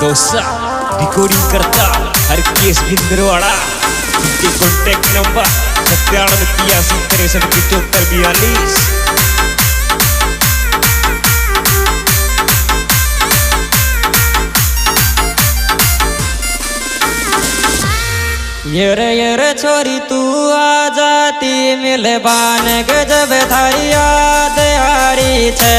Dosa recording करता हरकेश भिंदरवाड़ा। इनके contact number 9783637542। यर छोरी तू आ जाती मिलबान गजब थारी याद यारी छे।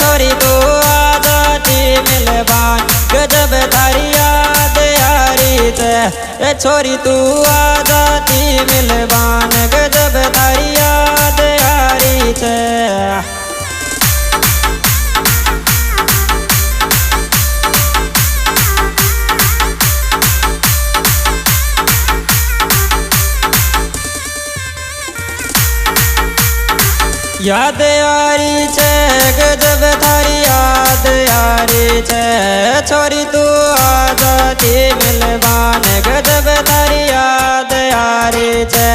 छोरी तू आ जाती मिलबान गजब थारी याद यारी छे। छोरी तू आ जाती मिलबान गजब थारी याद यारी छे। याद यारी छे गजब थारी याद यारी छे। छोरी तू आ जाती मिलबान गजब थारी याद यारी छे।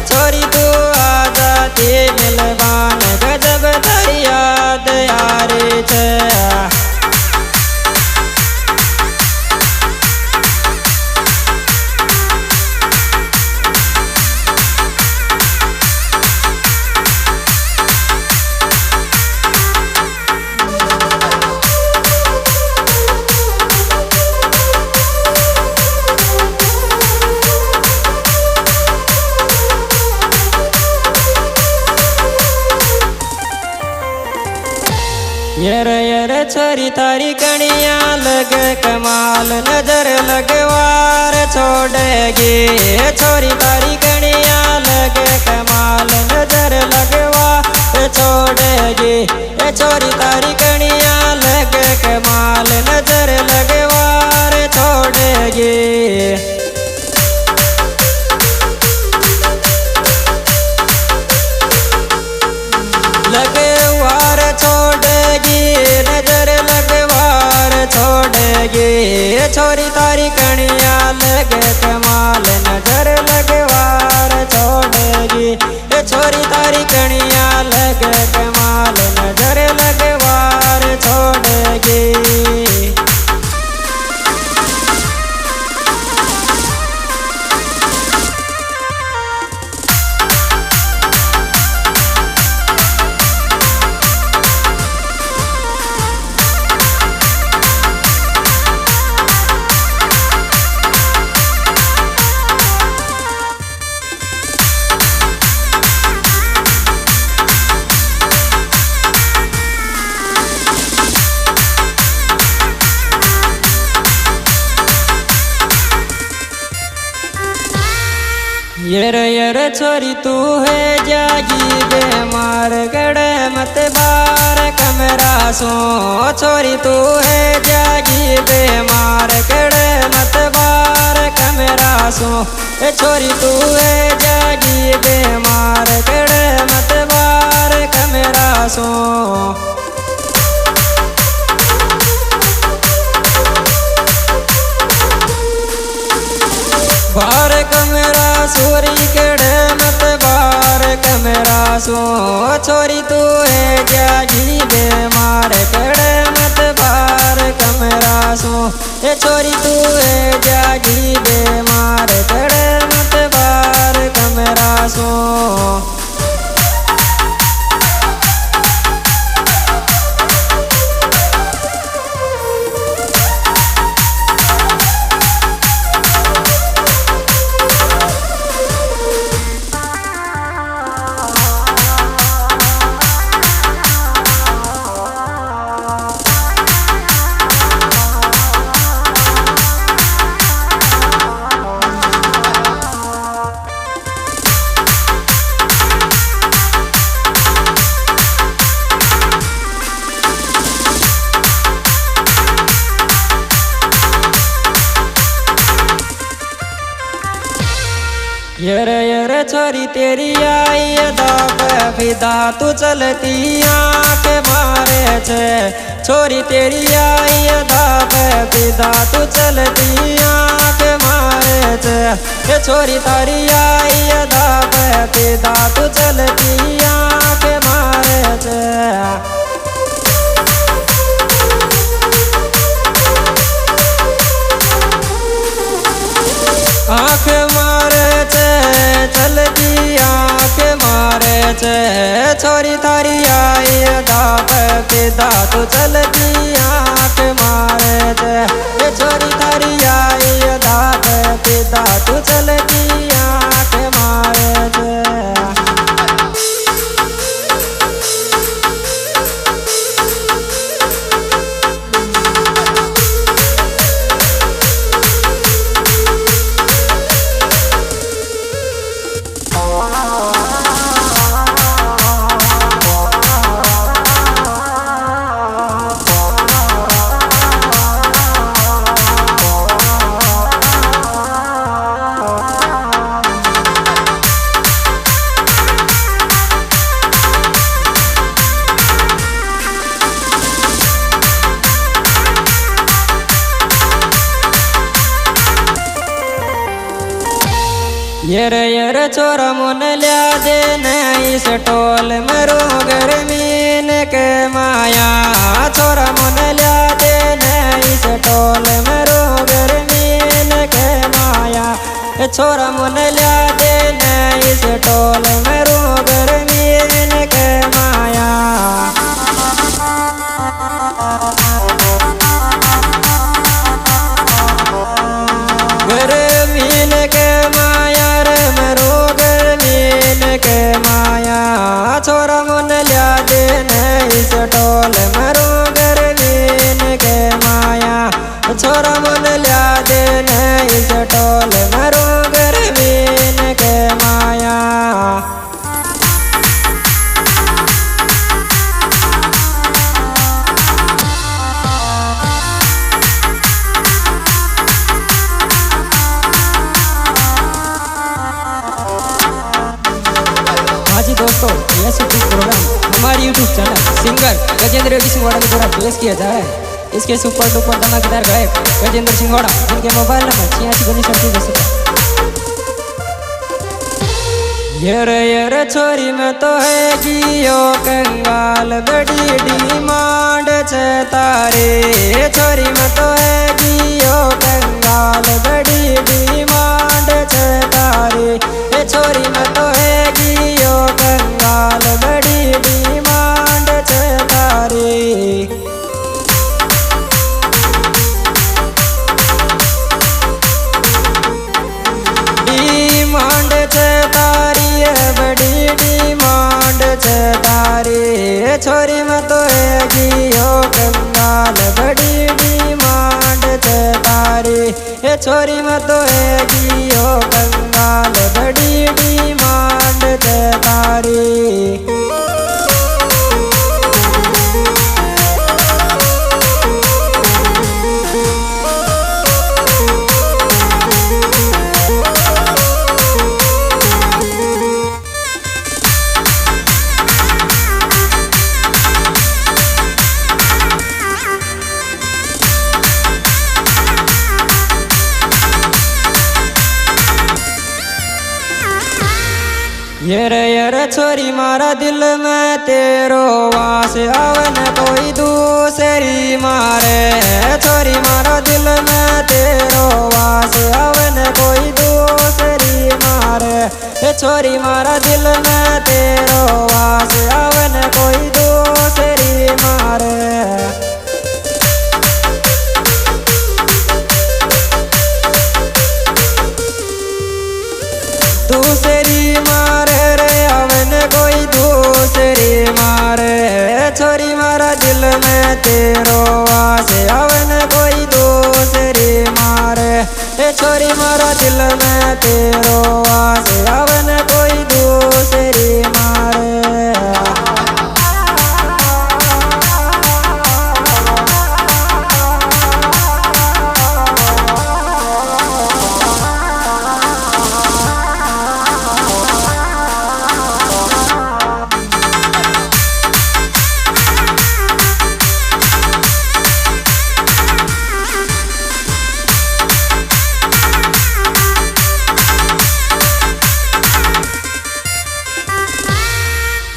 छोरी तू आ जाती मिलबान गजब थारी याद यारी छे। यर छोरी थारी कणिया लगे कमाल नजर लगवार छोड़ेगी। छोरी तारी कणिया लगे कमाल नजर लगवार छोड़ेगी। छोरी तारी कणिया लगे कमाल नजर लगवार छोड़ेगी। लगवार छोड़ेगी नजर लगवार छोड़ेगी। छोरी तारी कणिया लगे कमाल नजर लगवार छोड़ेगी। छोरी तारी कणिया लगे कमाल नजर लगवार छोड़ेगी। यर छोरी तू है जागी बेमार गड़े मत बार कमरा सो। छोरी तू है जागी बेमार गड़े मत बार कमरा सो। छोरी तू है जागी बेमार गड़े मत बार कमरा सो। बार कमरा सोरी केड़े मत बार कमरा सो। छोरी तू है जागी बेमार केड़े मत बार कमरा सो। छोरी तू है जागी बेमार केड़े मत बार कमरा सो। यर छोरी तेरी आई अदा पे फिदा तू चलती आँख मारे छे। छोरी तेरी आई अदा पे फिदा तू चलती आँख मारे छे। छोरी तारी आई अदा पे फिदा तू चलती आँख मारे छे। आँख मारे छे चलती आँख मारे छे छोरी थारी आई दाप पीधा तू चलती आँख मारे छे छोरी थारी आई दाप पीधा तू चलती आँख मारे छे। यर छोरा मुन लिया दे इस टोल मरो गर्मीन के माया छोरा मुन लिया दे इस टोल मरो गर्मीन के माया छोरा मुन लिया दे इस टोल मरो गर्मीन के माया। गर्मीन के माया मरो गर्मीन के माया छोरा मुन लिया दे इस टोल मरो गर्मीन के माया छोरा मुन लिया दे इस टोल मरो गर्मीन के माया। हाँ जी दोस्तों, यह शूटिंग प्रोग्राम हमारे YouTube channel singer Gajendra Singhoda के द्वारा पेश किया जा रहा है। इसके सुपर डुपर धमाकेदार गायक गजेंद्र सिंघोड़ा, जिनके मोबाइल नंबर 86 यर छोरी में तो है जियो कंगाल बड़ी डिमांड छे तारे छोरी में तो है जियो कंगाल बड़ी डिमांड छे तारे छोरी में तो है जियो कंगाल बड़ी डिमांड छे तारे। डिमांड छे तारी बड़ी डिमांड छे तारी छोरी में तो है जियो कंगाल बड़ी डिमांड छे तारी छोरी में तो है जियो कंगाल बड़ी डिमांड छे तारी। यर छोरी मारा दिल में तेरो वास आवन कोई दूसरी मारे छोरी मारा दिल में तेरो वास आवन कोई दूसरी मारे छोरी मारा दिल में तेरो वास आवन कोई दूसरी मारे। दूसरी मारे रे अवन कोई दूसरी मारे छोरी मारा दिल में तेरो वास अवन कोई दूसरी मारे छोरी मारा दिल में तेरो वास अवन कोई दूसरी मारे।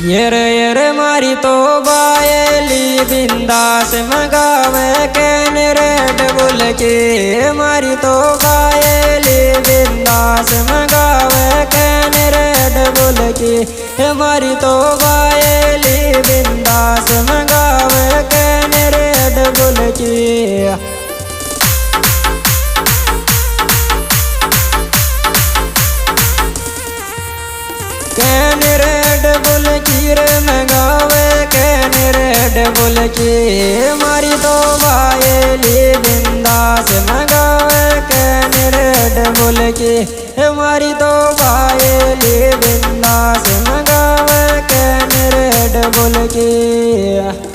यर मारी तो बायली बिंदास मंगावे कैन रेड बुल की मारी तो बायली बिंदास मारी तो बायली बिंदास मंगावे कैन रेड बुल की कैन रेड बुल की रे मंगावे कैन रेड बुल की मारी तो बायली बिंदास मंगावे कैन रेड बुल की मारी तो बायली बिंदास मंगावे कैन रेड बुल की।